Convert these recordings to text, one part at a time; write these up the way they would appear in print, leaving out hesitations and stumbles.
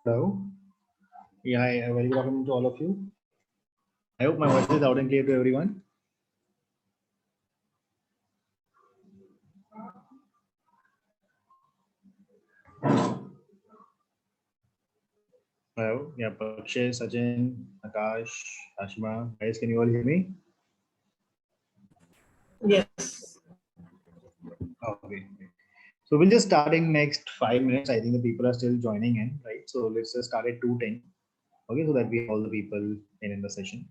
Hello. Yeah, hi, a very good afternoon to all of you. I hope my voice is loud and clear to everyone. Hello. Yeah, Pakshay, Sachin, Akash, Ashima. Guys, can you all hear me? Yes. Okay. So we'll just start in next 5 minutes. I think the people are still joining in, right? So let's just start at 2:10. Okay, so that we have all the people in the session.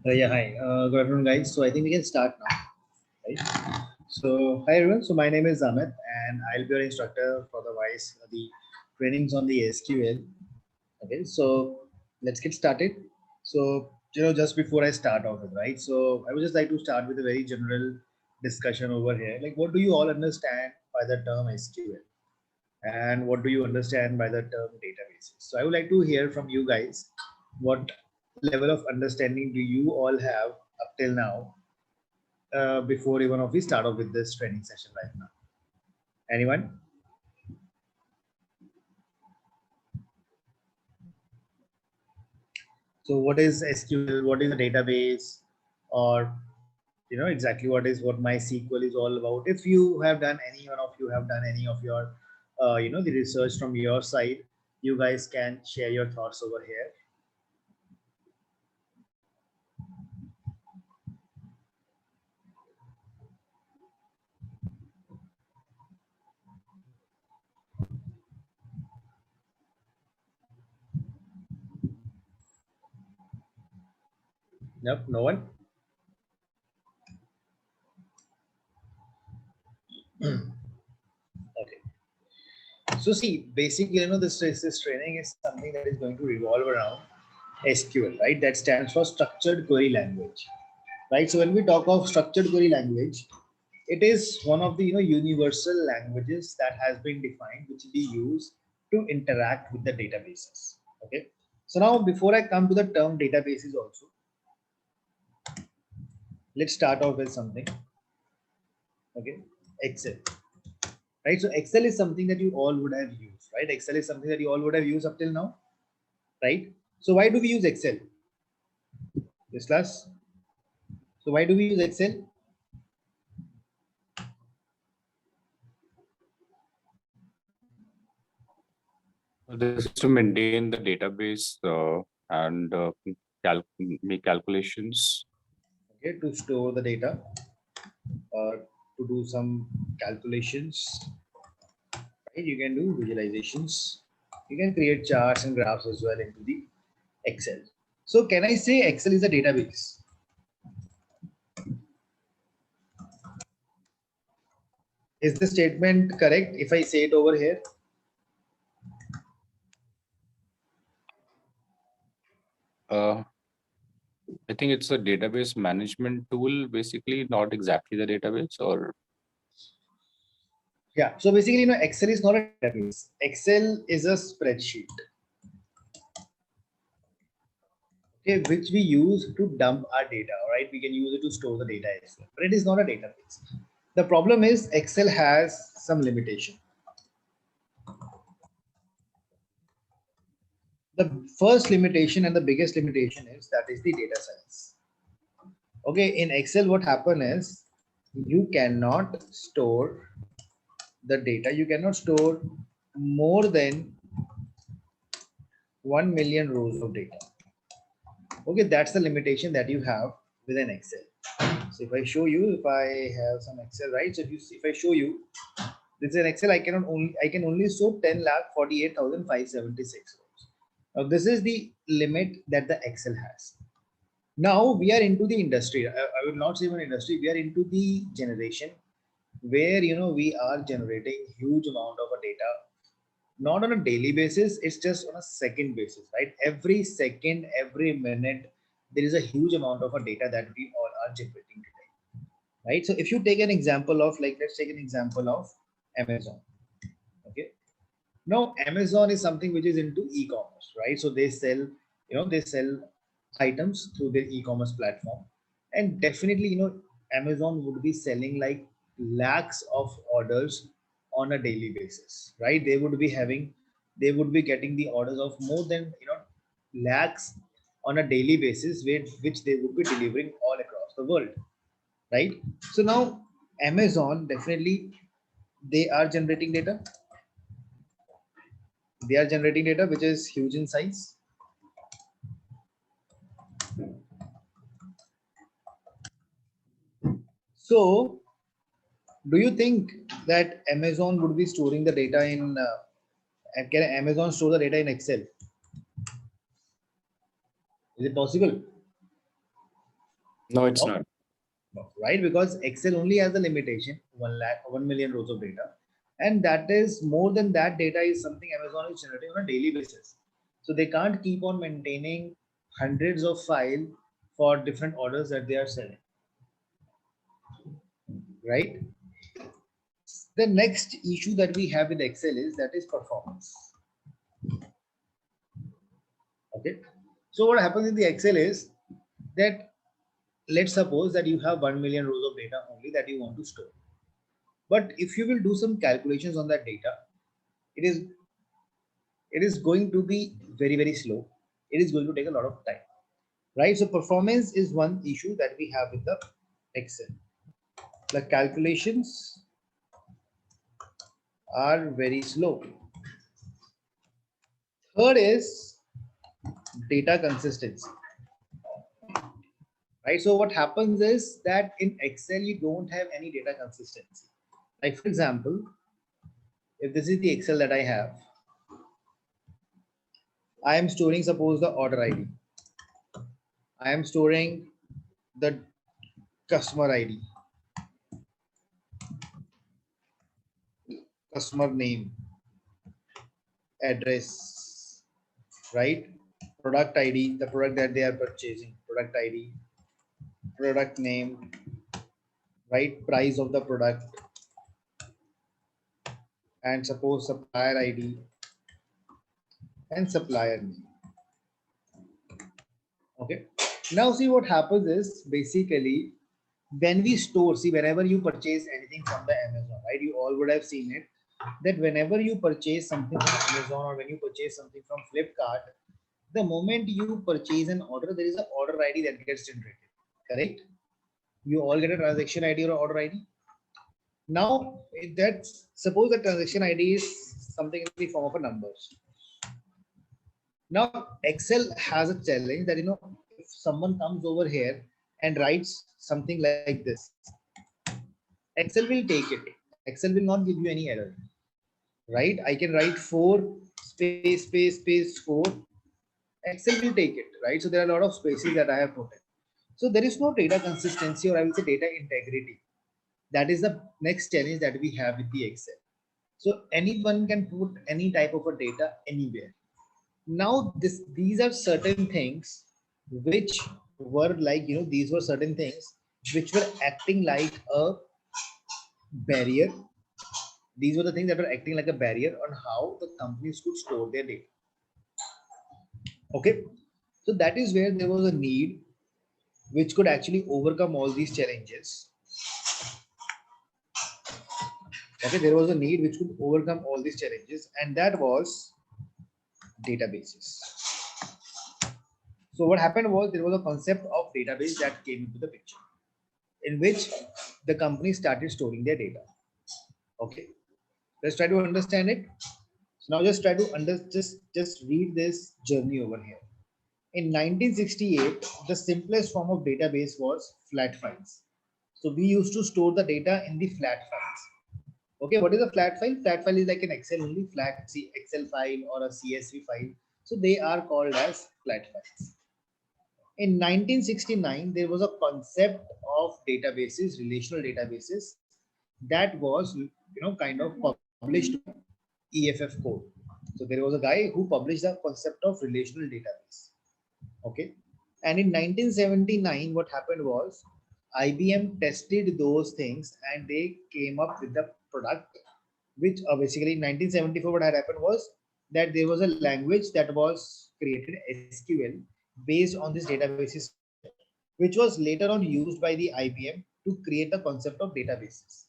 Yeah, hi. Good afternoon, guys. So I think we can start now, right? So hi everyone. So my name is Amit, and I'll be your instructor for the trainings on the SQL. Okay, so let's get started. So just before I start off with, right? So I would just like to start with a very general discussion over here. Like, what do you all understand by the term SQL, and what do you understand by the term databases? So I would like to hear from you guys. What level of understanding do you all have up till now before even of we start off with this training session right now? Anyone? So what is SQL? What is a database? Or exactly what MySQL is all about. If you have done any one of you have done any of your the research from your side, you guys can share your thoughts over here. Yep, no one. Okay. So see, basically, this training is something that is going to revolve around SQL, right? That stands for Structured Query Language, right? So when we talk of structured query language, it is one of the universal languages that has been defined, which we use to interact with the databases. Okay. So now, before I come to the term databases, also let's start off with something. Okay, Excel. Right. So Excel is something that you all would have used, right? Excel is something that you all would have used up till now, right? So why do we use Excel? This class. So why do we use Excel? This is to maintain the database and make calculations. Okay, to store the data, to do some calculations. Right? You can do visualizations. You can create charts and graphs as well into the Excel. So can I say Excel is a database? Is the statement correct if I say it over here? Uh, I think it's a database management tool, basically, not exactly the database. Or Yeah. So basically, Excel is not a database. Excel is a spreadsheet, okay, which we use to dump our data. Right? We can use it to store the data as well, but it is not a database. The problem is Excel has some limitation. The first limitation and the biggest limitation is that is the data size. Okay, in Excel, what happen is you cannot store the data. You cannot store more than 1 million rows of data. Okay, that's the limitation that you have with an Excel. So if I show you, if I have some Excel, right? So if I show you, this is an Excel. I can only store 10,48,576 rows. Now this is the limit that the Excel has. Now we are into the industry. I will not say one industry. We are into the generation where we are generating huge amount of a data, not on a daily basis. It's just on a second basis, right? Every second, every minute, there is a huge amount of a data that we all are generating today, right? So if you take an example of, like, let's take an example of Amazon. Okay, now Amazon is something which is into e-commerce, right? So they sell items through their e-commerce platform, and definitely Amazon would be selling like lakhs of orders on a daily basis, right? They would be getting the orders of more than lakhs on a daily basis, which they would be delivering all across the world, right? So now Amazon definitely, they are generating data. They are generating data which is huge in size. So do you think that Amazon would be storing the data in can Amazon store the data in Excel? Is it possible? No, it's No? not. No, right? Because Excel only has the limitation 1 million rows of data, and that is more than that data is something Amazon is generating on a daily basis. So they can't keep on maintaining hundreds of files for different orders that they are selling, right? The next issue that we have with Excel is that is performance. Okay, so what happens in the Excel is that let's suppose that you have 1 million rows of data only that you want to store. But if you will do some calculations on that data, it is going to be very slow. It is going to take a lot of time, right? So performance is one issue that we have with the Excel. The calculations are very slow. Third is data consistency, right? So what happens is that in Excel you don't have any data consistency. Like for example, if this is the Excel that I have, I am storing suppose the order ID. I am storing the customer ID, customer name, address, right? Product ID, the product that they are purchasing, product ID, product name, right? Price of the product, and suppose supplier ID and supplier name. Okay. Now see what happens is basically when we store, see whenever you purchase anything from the Amazon, right? You all would have seen it that whenever you purchase something from Amazon or when you purchase something from Flipkart, the moment you purchase an order, there is an order ID that gets generated. Correct? You all get a transaction ID or order ID. Now that's suppose the transaction ID is something in the form of a numbers. Now Excel has a challenge that if someone comes over here and writes something like this, Excel will take it. Excel will not give you any error, right? I can write 4 space 4. Excel will take it, right? So there are a lot of spaces that I have put in. So there is no data consistency, or I will say data integrity. That is the next challenge that we have with the Excel. So anyone can put any type of a data anywhere. Now these are certain things which were like, these were certain things which were acting like a barrier. These were the things that were acting like a barrier on how the companies could store their data. Okay, so that is where there was a need which could actually overcome all these challenges. Okay, there was a need which could overcome all these challenges, and that was databases. So what happened was there was a concept of database that came into the picture, in which the company started storing their data. Okay, let's try to understand it. So now just try to just read this journey over here. In 1968, the simplest form of database was flat files. So we used to store the data in the flat files. Okay, what is a flat file? Flat file is like an Excel only, flat Excel file or a CSV file. So they are called as flat files. In 1969, there was a concept of databases, relational databases, that was kind of published EFF code. So there was a guy who published the concept of relational database. Okay, and in 1979, what happened was IBM tested those things and they came up with the product, which basically in 1974, what had happened was that there was a language that was created, SQL, based on this databases, which was later on used by the IBM to create the concept of databases,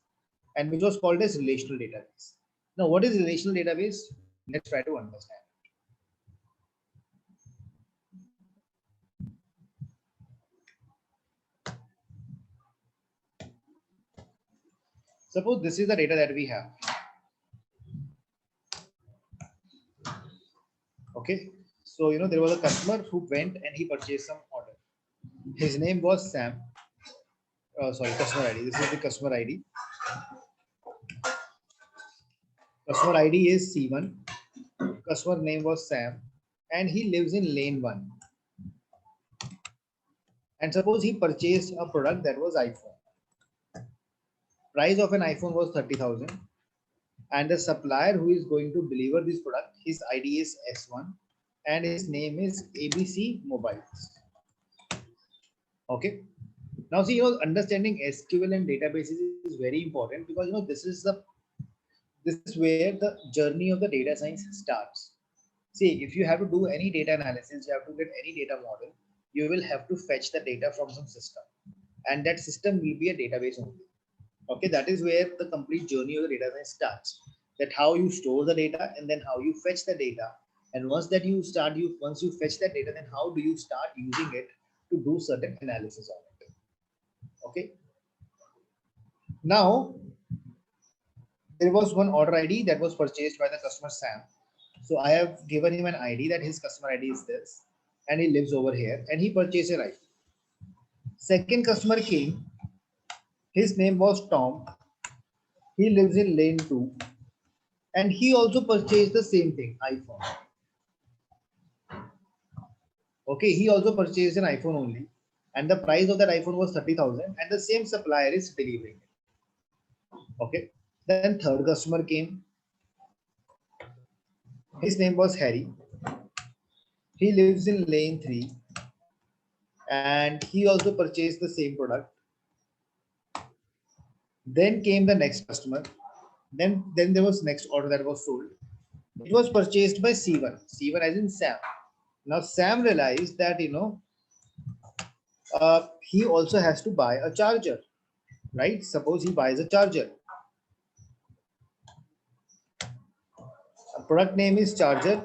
and which was called as relational database. Now, what is relational database? Let's try to understand. Suppose this is the data that we have. Okay, so there was a customer who went and he purchased some order. His name was Sam. Sorry, customer ID. This is the customer ID. Customer ID is C1. Customer name was Sam, and he lives in lane 1. And suppose he purchased a product that was iPhone. Price of an iPhone was 30,000, and the supplier who is going to deliver this product, his ID is S1 and his name is ABC Mobiles. Okay. Now see, understanding SQL and databases is very important, because this is where the journey of the data science starts. See, if you have to do any data analysis, you have to get any data model, you will have to fetch the data from some system, and that system will be a database only. Okay, that is where the complete journey of the data science starts. That how you store the data, and then how you fetch the data, and once you fetch that data, then how do you start using it to do certain analysis on it. Okay. Now there was one order ID that was purchased by the customer Sam. So I have given him an ID that his customer ID is this, and he lives over here, and he purchased a item. Second customer came, his name was Tom. He lives in lane 2, and he also purchased the same thing, iPhone. Okay, he also purchased an iPhone only, and the price of that iPhone was 30,000, and the same supplier is delivering it. Okay, then third customer came. His name was Harry. He lives in lane 3, and he also purchased the same product. Then came the next customer. Then there was next order that was sold. It was purchased by C1. C1 as in Sam. Now Sam realized that he also has to buy a charger, right? Suppose he buys a charger. A product name is charger.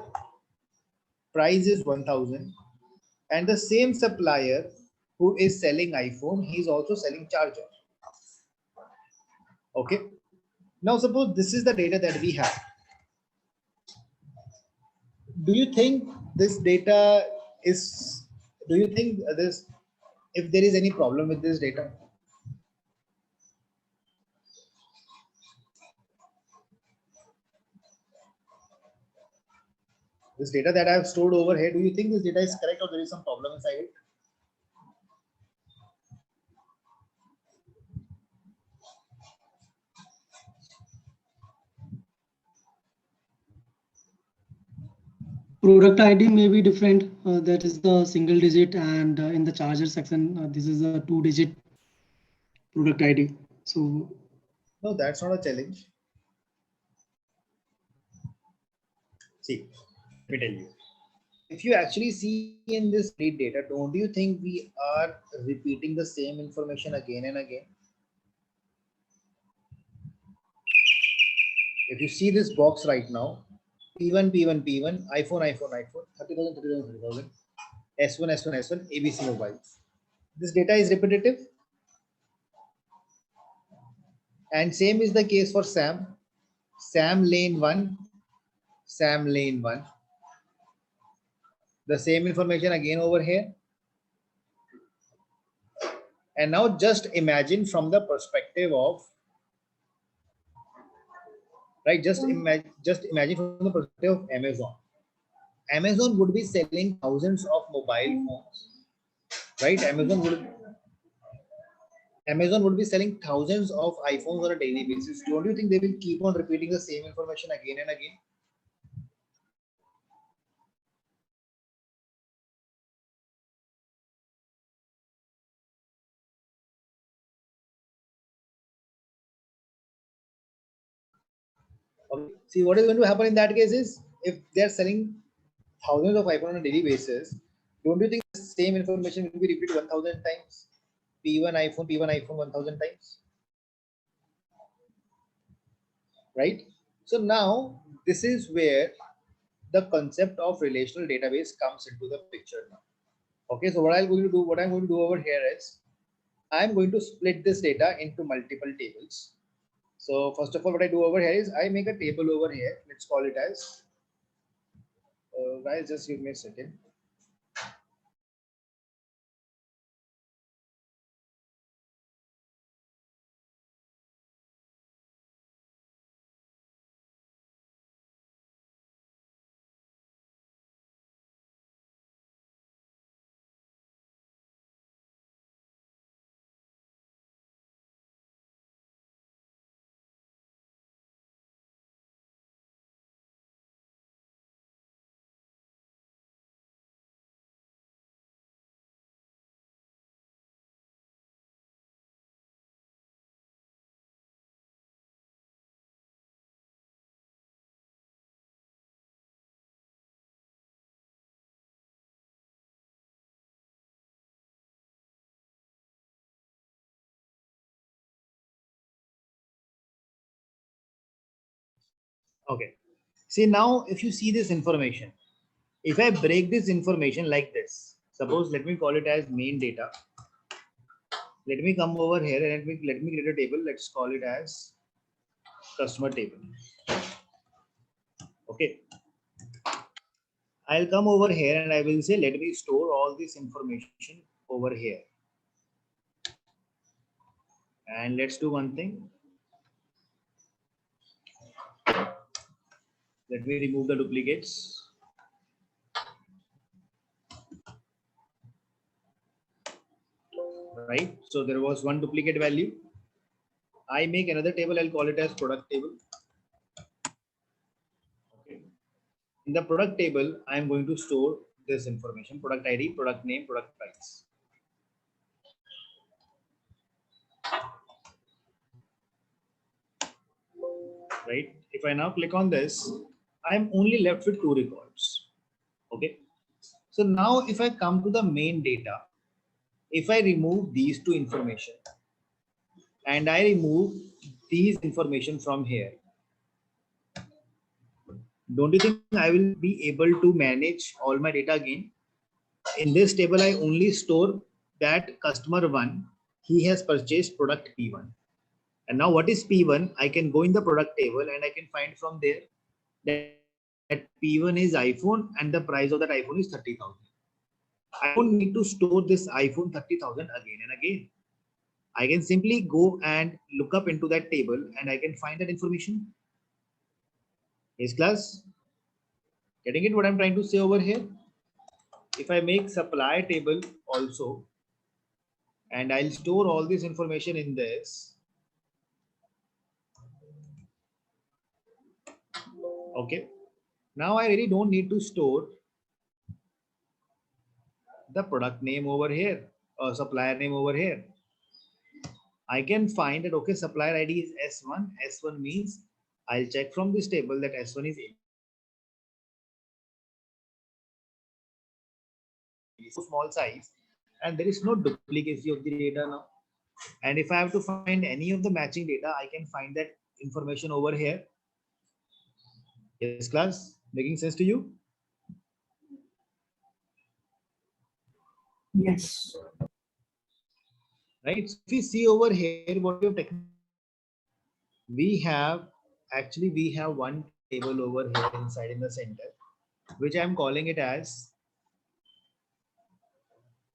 Price is 1,000, and the same supplier who is selling iPhone, he is also selling charger. Okay. Now suppose this is the data that we have. Do you think this data is? Do you think this? If there is any problem with this data? This data that I have stored over here, do you think this data is correct, or there is some problem inside it? Product ID may be different. That is the single digit, and in the charger section, this is a 2-digit product ID. So No, that's not a challenge. See, let me tell you. If you actually see in this read data, don't you think we are repeating the same information again and again? If you see this box right now, P1, P1, P1, iPhone, iPhone, iPhone, 30,000, 30,000, 30,000, S1, S1, S1, ABC Mobile. This data is repetitive. And same is the case for Sam. Sam lane 1, Sam lane 1. The same information again over here. And now just imagine from the perspective of, right, just imagine from the perspective of Amazon. Amazon would be selling thousands of mobile phones, right? Amazon would be selling thousands of iPhones on a daily basis. Don't you think they will keep on repeating the same information again and again? Okay. See, what is going to happen in that case is, if they're selling thousands of iPhone on a daily basis, don't you think the same information will be repeated 1,000 times? P1 iPhone 1,000 times, right? So now this is where the concept of relational database comes into the picture now. Okay, so what I'm going to do over here is, I'm going to split this data into multiple tables. So first of all, what I do over here is I make a table over here. Let's call it as, guys, just give me a second. Okay. See now, if you see this information, if I break this information like this, suppose let me call it as main data. Let me come over here and let me create a table. Let's call it as customer table. Okay. I'll come over here and I will say, let me store all this information over here. And let's do one thing. Let me remove the duplicates. Right. So there was one duplicate value. I make another table. I'll call it as product table. Okay. In the product table, I am going to store this information: product ID, product name, product price. Right. If I now click on this, I am only left with 2 records. Okay. So now if I come to the main data, if I remove these 2 information and I remove these information from here, don't you think I will be able to manage all my data again? In this table, I only store that customer 1, he has purchased product P1. And now what is P1? I can go in the product table and I can find from there that P1 is iPhone and the price of that iPhone is 30,000. I don't need to store this iPhone 30,000 again and again. I can simply go and look up into that table and I can find that information. Yes, class? Getting it what I'm trying to say over here? If I make supply table also, and I'll store all this information in this. Okay. Now I really don't need to store the product name over here or supplier name over here. I can find that, okay, supplier ID is S1. S1 means I'll check from this table that S1 is so small size and there is no duplicacy of the data now. And if I have to find any of the matching data, I can find that information over here. Yes, class, making sense to you? Yes. Right. So if we see over here, what we have taken, we have one table over here inside in the center, which I'm calling it as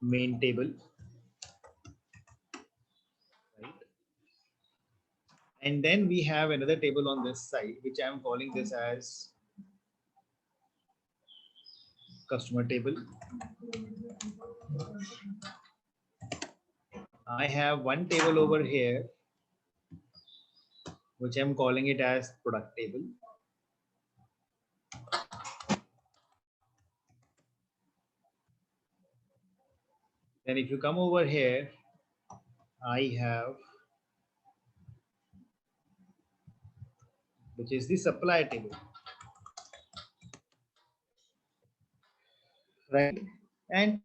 main table. Right. And then we have another table on this side, which I'm calling this as customer table. I have one table over here, which I'm calling it as product table. Then if you come over here, I have, which is the supplier table. Right. And